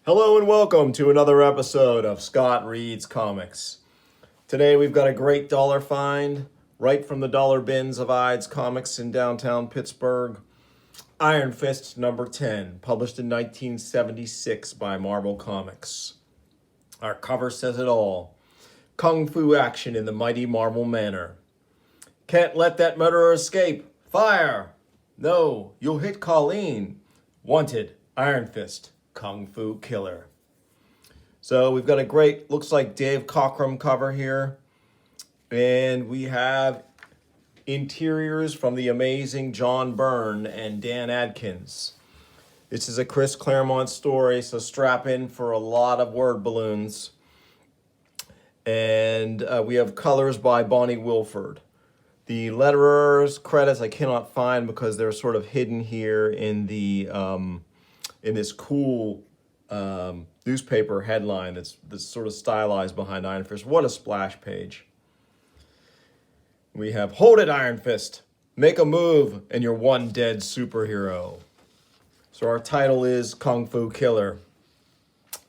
Hello and welcome to another episode of Scott Reads Comics. Today we've got a great dollar find right from the dollar bins of Ides Comics in downtown Pittsburgh. Iron Fist number 10, published in 1976 by Marvel Comics. Our cover says it all. Kung fu action in the mighty Marvel manner. Can't let that murderer escape. Fire! No, you'll hit Colleen. Wanted, Iron Fist. Kung Fu Killer. So we've got a great, looks like Dave Cockrum cover here. And we have interiors from the amazing John Byrne and Dan Adkins. This is a Chris Claremont story, so strap in for a lot of word balloons. And we have colors by Bonnie Wilford. The letterer's credits I cannot find because they're sort of hidden here in the in this cool newspaper headline that's sort of stylized behind Iron Fist. What a splash page. We have, hold it, Iron Fist. Make a move and you're one dead superhero. So our title is Kung Fu Killer.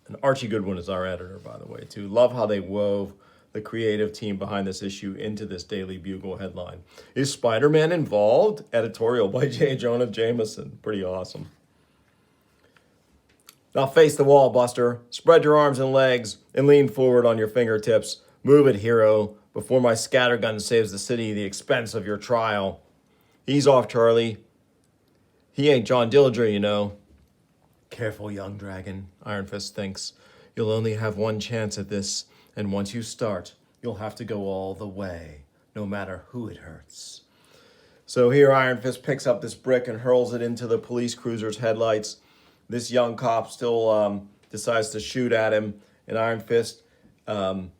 And Archie Goodwin is our editor, by the way, too. Love how they wove the creative team behind this issue into this Daily Bugle headline. Is Spider-Man involved? Editorial by J. Jonah Jameson. Pretty awesome. Now face the wall, Buster. Spread your arms and legs and lean forward on your fingertips. Move it, hero, before my scattergun saves the city the expense of your trial. Ease off, Charlie. He ain't John Dillinger, you know. Careful, young dragon, Iron Fist thinks. You'll only have one chance at this, and once you start, you'll have to go all the way, no matter who it hurts. So here Iron Fist picks up this brick and hurls it into the police cruiser's headlights. This young cop still decides to shoot at him, and Iron Fist, in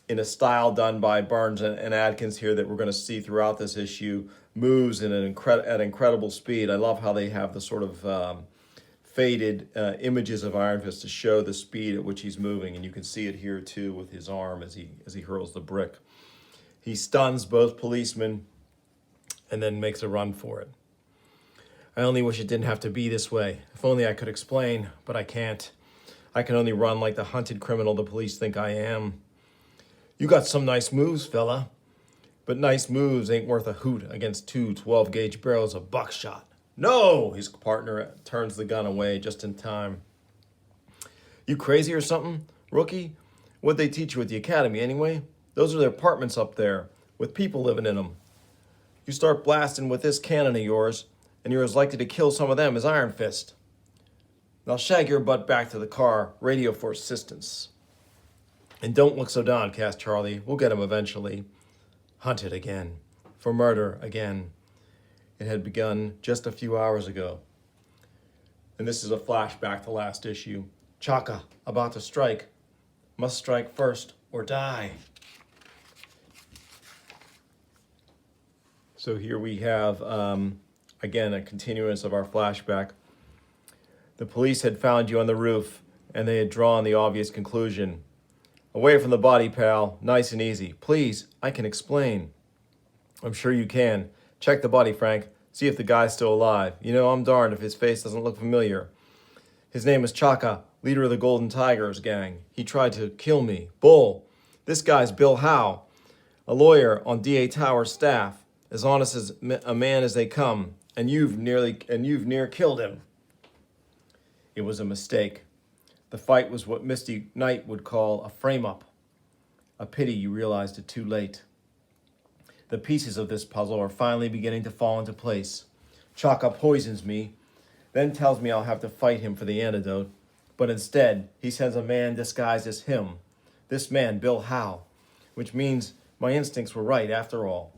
a style done by Burns and Adkins here that we're going to see throughout this issue, moves at incredible speed. I love how they have the sort of faded images of Iron Fist to show the speed at which he's moving, and you can see it here too with his arm as he hurls the brick. He stuns both policemen and then makes a run for it. I only wish it didn't have to be this way. If only I could explain, but I can't. I can only run like the hunted criminal the police think I am. You got some nice moves, fella. But nice moves ain't worth a hoot against two 12-gauge barrels of buckshot. No! His partner turns the gun away just in time. You crazy or something, rookie? What'd they teach you at the academy anyway? Those are their apartments up there, with people living in them. You start blasting with this cannon of yours, and you're as likely to kill some of them as Iron Fist. Now shag your butt back to the car, radio for assistance. And don't look so downcast, Charlie. We'll get him eventually. Hunted again. For murder again. It had begun just a few hours ago. And this is a flashback to last issue. Chaka, about to strike. Must strike first or die. So here we have... again, a continuance of our flashback. The police had found you on the roof, and they had drawn the obvious conclusion. Away from the body, pal. Nice and easy. Please, I can explain. I'm sure you can. Check the body, Frank. See if the guy's still alive. You know, I'm darned if his face doesn't look familiar. His name is Chaka, leader of the Golden Tigers gang. He tried to kill me. Bull. This guy's Bill Howe, a lawyer on D.A. Tower's staff, as honest as a man as they come. And you've near killed him. It was a mistake. The fight was what Misty Knight would call a frame-up. A pity you realized it too late. The pieces of this puzzle are finally beginning to fall into place. Chaka poisons me, then tells me I'll have to fight him for the antidote. But instead, he sends a man disguised as him. This man, Bill Howe. Which means my instincts were right after all.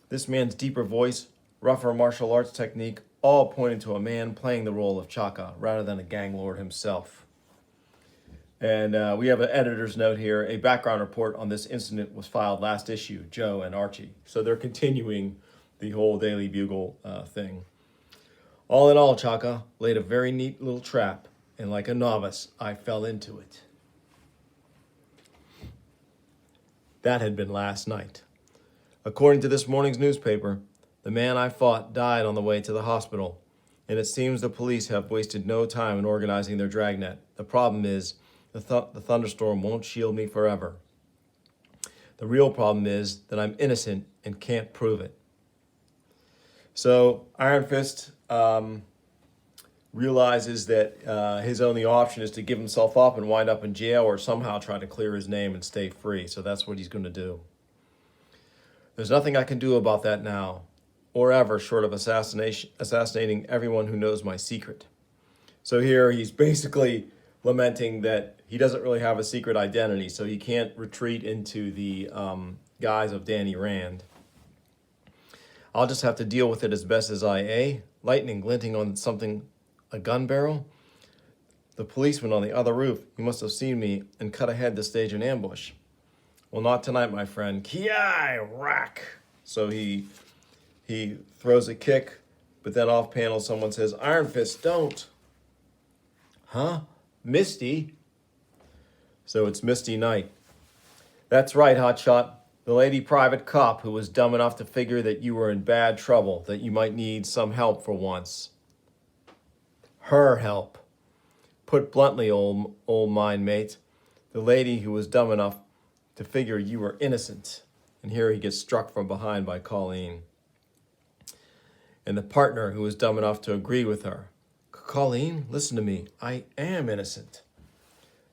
This man's deeper voice, rougher martial arts technique, all pointed to a man playing the role of Chaka rather than a gang lord himself. And we have an editor's note here. A background report on this incident was filed last issue, Joe and Archie. So they're continuing the whole Daily Bugle thing. All in all, Chaka laid a very neat little trap, and like a novice, I fell into it. That had been last night. According to this morning's newspaper, the man I fought died on the way to the hospital. and it seems the police have wasted no time in organizing their dragnet. The problem is, the thunderstorm won't shield me forever. The real problem is that I'm innocent and can't prove it. So Iron Fist realizes that his only option is to give himself up and wind up in jail or somehow try to clear his name and stay free. So that's what he's going to do. There's nothing I can do about that now, or ever, short of assassinating everyone who knows my secret. So here he's basically lamenting that he doesn't really have a secret identity, so he can't retreat into the guise of Danny Rand. I'll just have to deal with it as best as lightning glinting on something, a gun barrel? The policeman on the other roof, he must have seen me and cut ahead to stage an ambush. Well, not tonight, my friend. Ki-ai, rack. So he throws a kick, but then off panel someone says, Iron Fist, don't. Huh? Misty? So it's Misty Knight. That's right, Hotshot. The lady private cop who was dumb enough to figure that you were in bad trouble, that you might need some help for once. Her help. Put bluntly, old mind mate, the lady who was dumb enough to figure you were innocent. And here he gets struck from behind by Colleen. And the partner who was dumb enough to agree with her. Colleen, listen to me. I am innocent.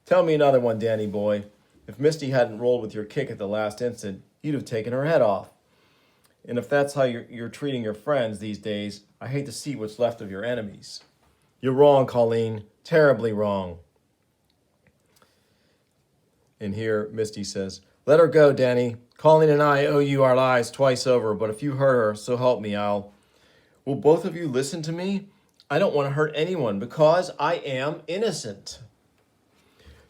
Tell me another one, Danny boy. If Misty hadn't rolled with your kick at the last instant, you'd have taken her head off. And if that's how you're treating your friends these days, I hate to see what's left of your enemies. You're wrong, Colleen. Terribly wrong. And here Misty says, let her go, Danny. Colleen and I owe you our lives twice over, but if you hurt her, so help me, Will both of you listen to me? I don't want to hurt anyone because I am innocent.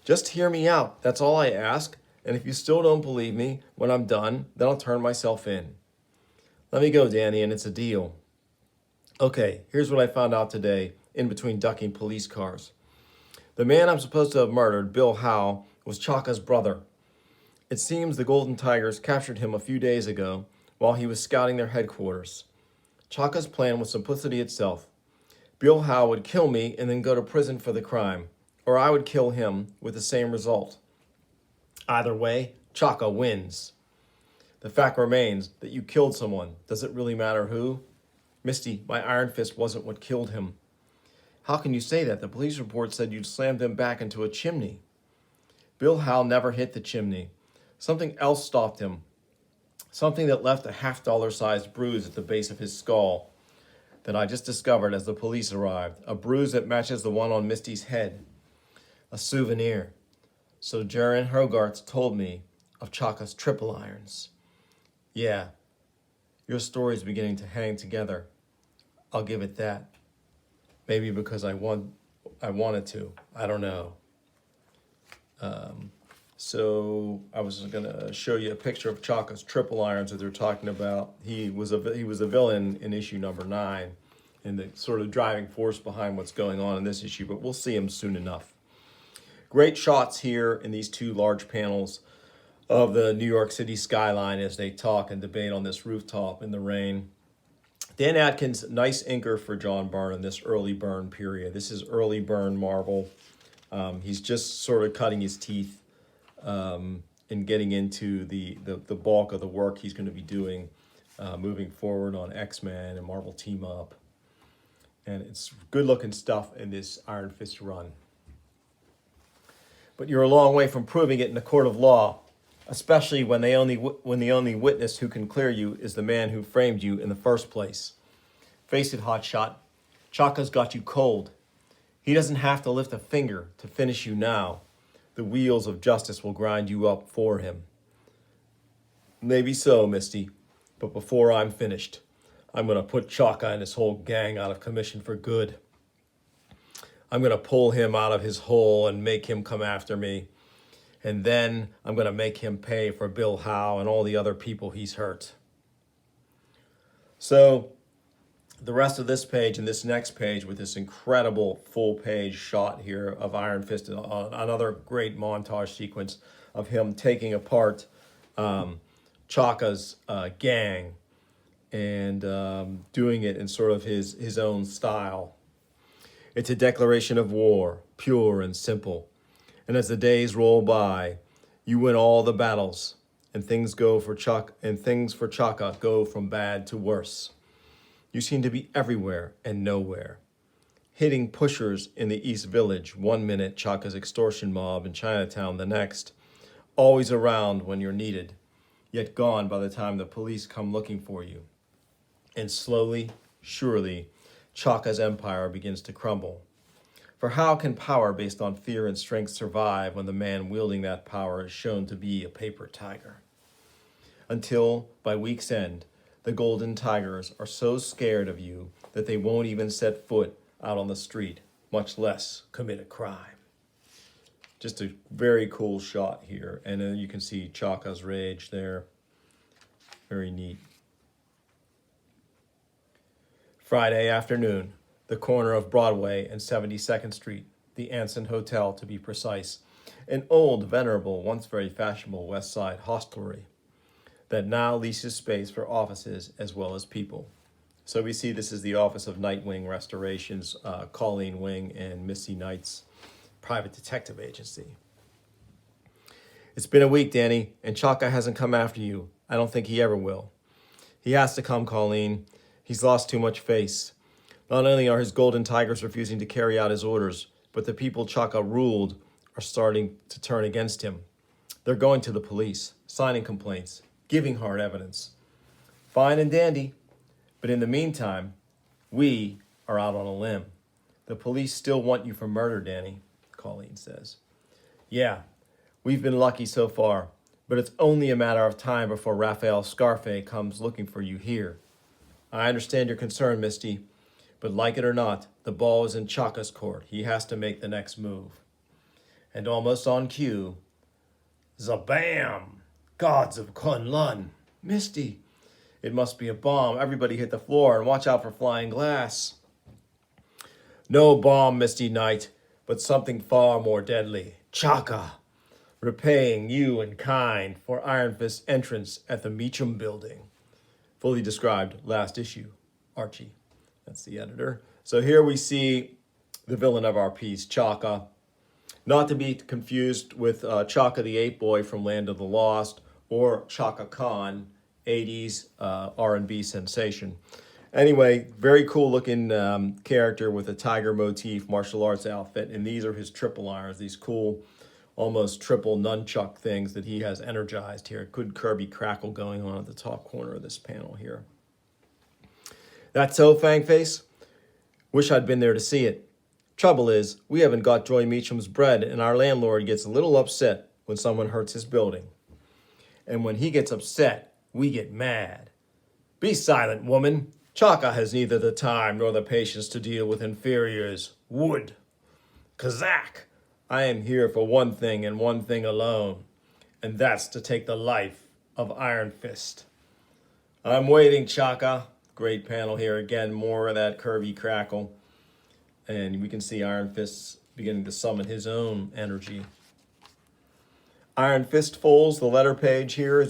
Just hear me out. That's all I ask. And if you still don't believe me when I'm done, then I'll turn myself in. Let me go, Danny, and it's a deal. Okay, here's what I found out today in between ducking police cars. The man I'm supposed to have murdered, Bill Howe, was Chaka's brother. It seems the Golden Tigers captured him a few days ago while he was scouting their headquarters. Chaka's plan was simplicity itself. Bill Howe would kill me and then go to prison for the crime, or I would kill him with the same result. Either way, Chaka wins. The fact remains that you killed someone. Does it really matter who? Misty, my Iron Fist wasn't what killed him. How can you say that? The police report said you'd slammed him back into a chimney. Bill Howe never hit the chimney. Something else stopped him. Something that left a $50 bruise at the base of his skull that I just discovered as the police arrived. A bruise that matches the one on Misty's head. A souvenir. So Jaren Hogarth told me of Chaka's triple irons. Yeah, your story's beginning to hang together. I'll give it that. Maybe because I wanted to. I don't know. So I was going to show you a picture of Chaka's triple irons that they're talking about. He was a villain in issue number 9 and the sort of driving force behind what's going on in this issue, but we'll see him soon enough. Great shots here in these two large panels of the New York City skyline as they talk and debate on this rooftop in the rain. Dan Adkins, nice inker for John Byrne in this early Byrne period. This is early Byrne Marvel. He's just sort of cutting his teeth and getting into the bulk of the work he's going to be doing moving forward on X-Men and Marvel Team Up. And it's good-looking stuff in this Iron Fist run. But you're a long way from proving it in a court of law, especially when the only witness who can clear you is the man who framed you in the first place. Face it, Hotshot, Chaka's got you cold. He doesn't have to lift a finger to finish you now. The wheels of justice will grind you up for him. Maybe so, Misty, but before I'm finished, I'm going to put Chaka and his whole gang out of commission for good. I'm going to pull him out of his hole and make him come after me. And then I'm going to make him pay for Bill Howe and all the other people he's hurt. So the rest of this page and this next page with this incredible full page shot here of Iron Fist, another great montage sequence of him taking apart Chaka's gang and doing it in sort of his own style. It's a declaration of war, pure and simple. And as the days roll by, you win all the battles, and things for Chaka go from bad to worse. You seem to be everywhere and nowhere, hitting pushers in the East Village 1 minute, Chaka's extortion mob in Chinatown the next, always around when you're needed, yet gone by the time the police come looking for you. And slowly, surely, Chaka's empire begins to crumble. For how can power based on fear and strength survive when the man wielding that power is shown to be a paper tiger? Until, by week's end, the Golden Tigers are so scared of you that they won't even set foot out on the street, much less commit a crime. Just a very cool shot here. And then you can see Chaka's rage there. Very neat. Friday afternoon, the corner of Broadway and 72nd Street, the Anson Hotel to be precise, an old, venerable, once very fashionable West Side hostelry that now leases space for offices as well as people. So we see this is the office of Nightwing Restorations, Colleen Wing and Misty Knight's private detective agency. It's been a week, Danny, and Chaka hasn't come after you. I don't think he ever will. He has to come, Colleen. He's lost too much face. Not only are his Golden Tigers refusing to carry out his orders, but the people Chaka ruled are starting to turn against him. They're going to the police, signing complaints, giving hard evidence. Fine and dandy. But in the meantime, we are out on a limb. The police still want you for murder, Danny, Colleen says. Yeah, we've been lucky so far, but it's only a matter of time before Raphael Scarfe comes looking for you here. I understand your concern, Misty, but like it or not, the ball is in Chaka's court. He has to make the next move. And almost on cue, Zabam! Gods of Kunlun. Misty, it must be a bomb. Everybody hit the floor and watch out for flying glass. No bomb, Misty Knight, but something far more deadly. Chaka, repaying you in kind for Iron Fist's entrance at the Meacham building. Fully described last issue. Archie, that's the editor. So here we see the villain of our piece, Chaka. Not to be confused with Chaka the Ape Boy from Land of the Lost or Chaka Khan, 80s R&B sensation. Anyway, very cool looking character with a tiger motif martial arts outfit. And these are his triple irons, these cool, almost triple nunchuck things that he has energized here. Good Kirby crackle going on at the top corner of this panel here. That's so, Fangface? Wish I'd been there to see it. Trouble is, we haven't got Joy Meacham's bread, and our landlord gets a little upset when someone hurts his building. And when he gets upset, we get mad. Be silent, woman. Chaka has neither the time nor the patience to deal with inferiors. Wood. Kazak, I am here for one thing and one thing alone, and that's to take the life of Iron Fist. I'm waiting, Chaka. Great panel here. Again, more of that curvy crackle. And we can see Iron Fist beginning to summon his own energy. Iron Fistfuls, the letter page here,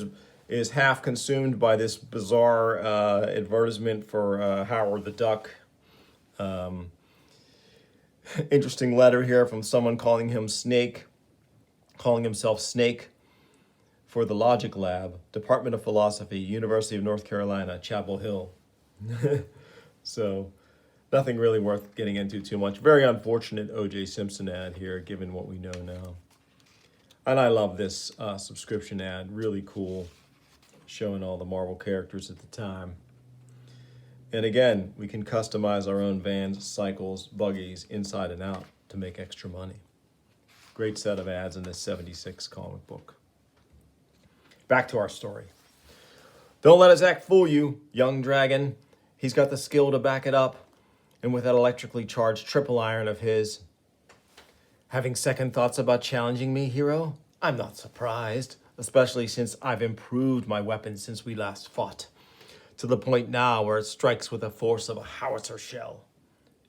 is half consumed by this bizarre advertisement for Howard the Duck. Interesting letter here from someone calling himself Snake for the Logic Lab, Department of Philosophy, University of North Carolina, Chapel Hill. So nothing really worth getting into too much. Very unfortunate O.J. Simpson ad here, given what we know now. And I love this subscription ad, really cool, showing all the Marvel characters at the time. And again, we can customize our own vans, cycles, buggies, inside and out to make extra money. Great set of ads in this 76 comic book. Back to our story. Don't let his act fool you, young dragon. He's got the skill to back it up. And with that electrically charged triple iron of his. Having second thoughts about challenging me, hero? I'm not surprised, especially since I've improved my weapon since we last fought, to the point now where it strikes with the force of a howitzer shell.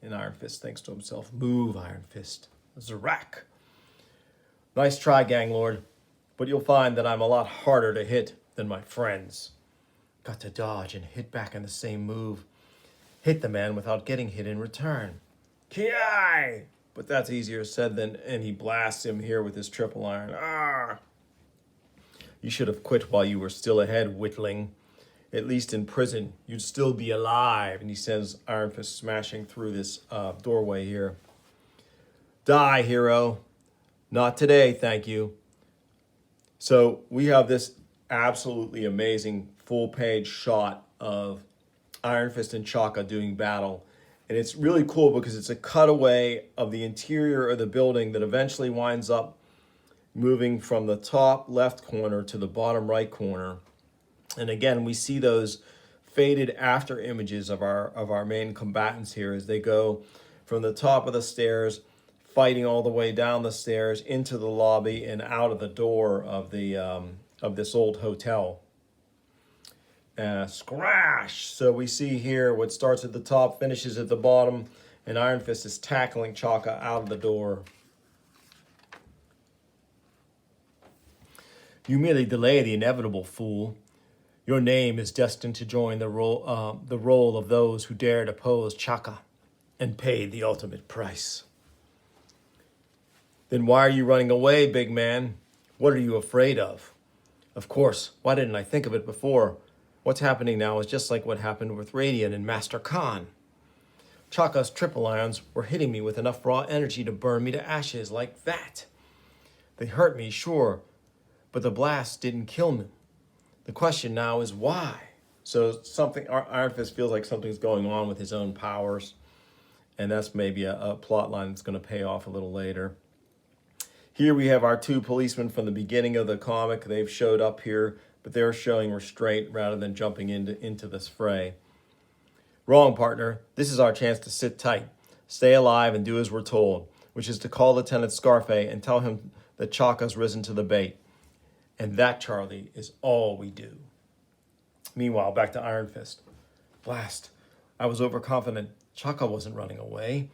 And Iron Fist thinks to himself, move, Iron Fist. Zarak. Nice try, Gang Lord, but you'll find that I'm a lot harder to hit than my friends. Got to dodge and hit back in the same move. Hit the man without getting hit in return. Ki! But that's easier said than, and he blasts him here with his triple iron. Ah! You should have quit while you were still ahead, Witling. At least in prison, you'd still be alive. And he sends Iron Fist smashing through this doorway here. Die, hero. Not today, thank you. So we have this absolutely amazing full-page shot of Iron Fist and Chaka doing battle. And it's really cool because it's a cutaway of the interior of the building that eventually winds up moving from the top left corner to the bottom right corner. And again, we see those faded after images of our main combatants here as they go from the top of the stairs, fighting all the way down the stairs into the lobby and out of the door of the of this old hotel. Scratch! So we see here what starts at the top, finishes at the bottom, and Iron Fist is tackling Chaka out of the door. You merely delay the inevitable, fool. Your name is destined to join the roll of those who dared oppose Chaka and paid the ultimate price. Then why are you running away, big man? What are you afraid of? Of course, why didn't I think of it before? What's happening now is just like what happened with Radiant and Master Khan. Chaka's triple irons were hitting me with enough raw energy to burn me to ashes like that. They hurt me, sure, but the blast didn't kill me. The question now is why? So Iron Fist feels like something's going on with his own powers, and that's maybe a plot line that's going to pay off a little later. Here we have our two policemen from the beginning of the comic. They've showed up here, but they're showing restraint rather than jumping into this fray. Wrong, partner. This is our chance to sit tight, stay alive, and do as we're told, which is to call Lieutenant Scarfe and tell him that Chaka's risen to the bait. And that, Charlie, is all we do. Meanwhile, back to Iron Fist. Blast. I was overconfident. Chaka wasn't running away.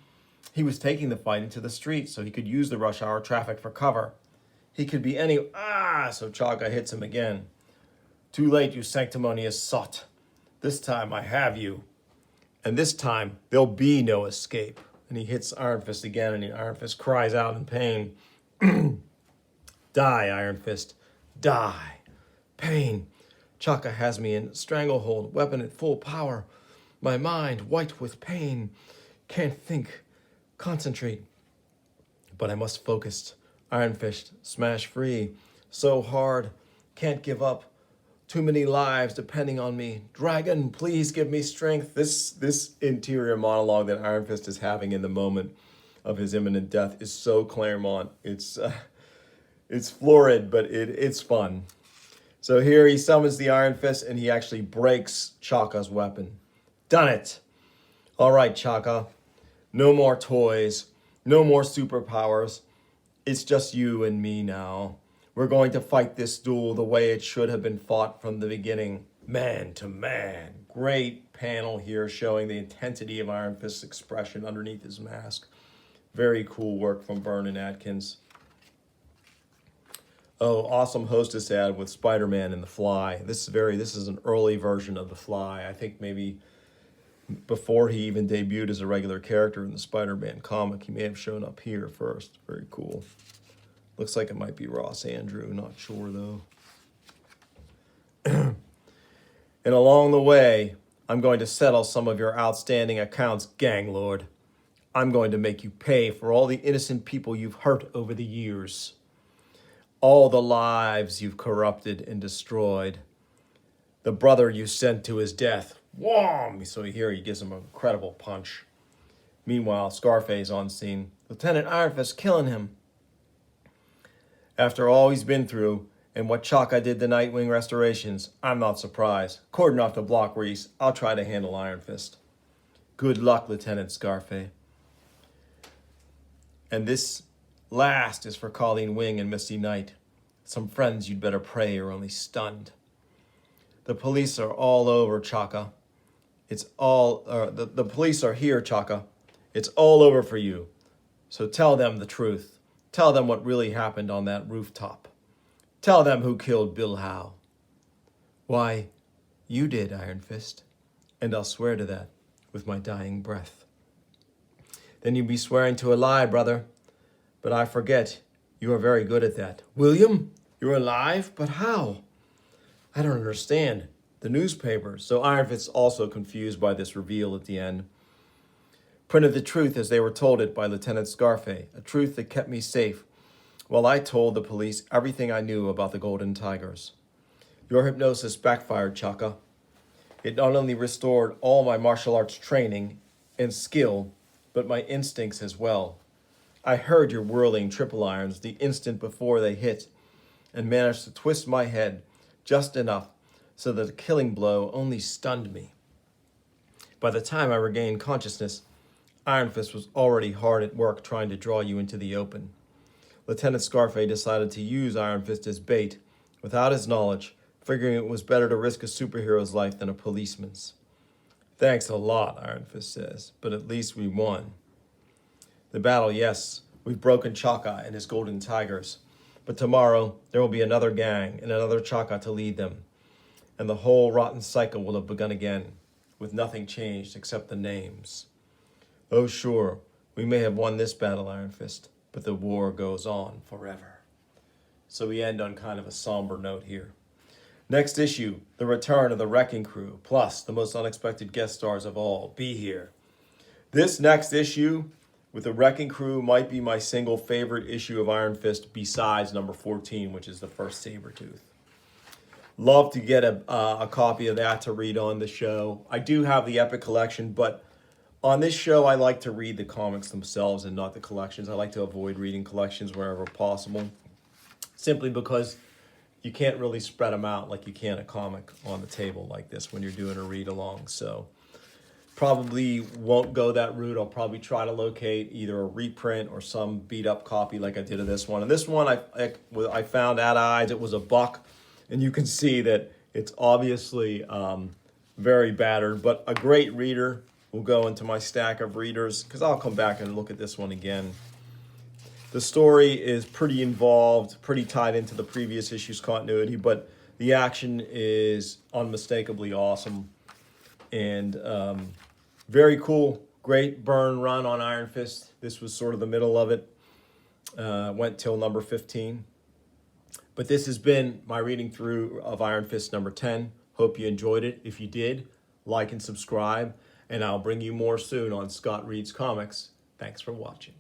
He was taking the fight into the street so he could use the rush hour traffic for cover. He could be any... So Chaka hits him again. Too late, you sanctimonious sot. This time I have you. And this time, there'll be no escape. And he hits Iron Fist again, and Iron Fist cries out in pain. Die, Iron Fist. Die. Pain. Chaka has me in stranglehold, weapon at full power. My mind white with pain. Can't think. Concentrate. But I must focus. Iron Fist, smash free. So hard. Can't give up. Too many lives depending on me. Dragon, please give me strength. This interior monologue that Iron Fist is having in the moment of his imminent death is so Claremont. It's florid, but it's fun. So here he summons the Iron Fist and he actually breaks Chaka's weapon. Done it. All right, Chaka. No more toys. No more superpowers. It's just you and me now. We're going to fight this duel the way it should have been fought from the beginning. Man to man. Great panel here showing the intensity of Iron Fist's expression underneath his mask. Very cool work from Byrne and Atkins. Oh, awesome Hostess ad with Spider-Man and The Fly. This is an early version of The Fly. I think maybe before he even debuted as a regular character in the Spider-Man comic. He may have shown up here first. Very cool. Looks like it might be Ross Andrew. Not sure, though. And along the way, I'm going to settle some of your outstanding accounts, gang lord. I'm going to make you pay for all the innocent people you've hurt over the years. All the lives you've corrupted and destroyed. The brother you sent to his death. Wham! So here he gives him an incredible punch. Meanwhile, Scarface on scene. Lieutenant Iron Fist killing him. After all he's been through, and what Chaka did to Nightwing Restorations, I'm not surprised. Cordon off the block, Reese. I'll try to handle Iron Fist. Good luck, Lieutenant Scarfe. And this last is for Colleen Wing and Misty Knight. Some friends you'd better pray are only stunned. The police are all over, Chaka. The police are here, Chaka. It's all over for you. So tell them the truth. Tell them what really happened on that rooftop. Tell them who killed Bill Howe. Why, You did, Iron Fist, and I'll swear to that with my dying breath. Then you'd be swearing to a lie, brother. But I forget, you are very good at that. William, you're alive? But how? I don't understand. The newspapers. So Iron Fist's also confused by this reveal at the end. Printed the truth as they were told it by Lieutenant Scarfe, a truth that kept me safe, while I told the police everything I knew about the Golden Tigers. Your hypnosis backfired, Chaka. It not only restored all my martial arts training and skill, but my instincts as well. I heard your whirling triple irons the instant before they hit, and managed to twist my head just enough so that a killing blow only stunned me. By the time I regained consciousness, Iron Fist was already hard at work trying to draw you into the open. Lieutenant Scarfe decided to use Iron Fist as bait, without his knowledge, figuring it was better to risk a superhero's life than a policeman's. Thanks a lot, Iron Fist says, but at least we won. The battle, yes, we've broken Chaka and his Golden Tigers, but tomorrow there will be another gang and another Chaka to lead them, and the whole rotten cycle will have begun again, with nothing changed except the names. Oh sure, we may have won this battle, Iron Fist, but the war goes on forever. So we end on kind of a somber note here. Next issue, the return of the Wrecking Crew, plus the most unexpected guest stars of all, be here. This next issue with the Wrecking Crew might be my single favorite issue of Iron Fist besides number 14, which is the first Sabretooth. Love to get a copy of that to read on the show. I do have the Epic Collection, but on this show, I like to read the comics themselves and not the collections. I like to avoid reading collections wherever possible, simply because you can't really spread them out like you can a comic on the table like this when you're doing a read-along. So probably won't go that route. I'll probably try to locate either a reprint or some beat-up copy like I did of this one. And this one I found at Eyes. It was $1, and you can see that it's obviously very battered, but a great reader. Will go into my stack of readers because I'll come back and look at this one again. The story is pretty involved, pretty tied into the previous issue's continuity, but the action is unmistakably awesome and very cool. Great burn run on Iron Fist. This was sort of the middle of it. Went till number 15. But this has been my reading through of Iron Fist number 10. Hope you enjoyed it. If you did, like and subscribe. And I'll bring you more soon on Scott Reads Comics. Thanks for watching.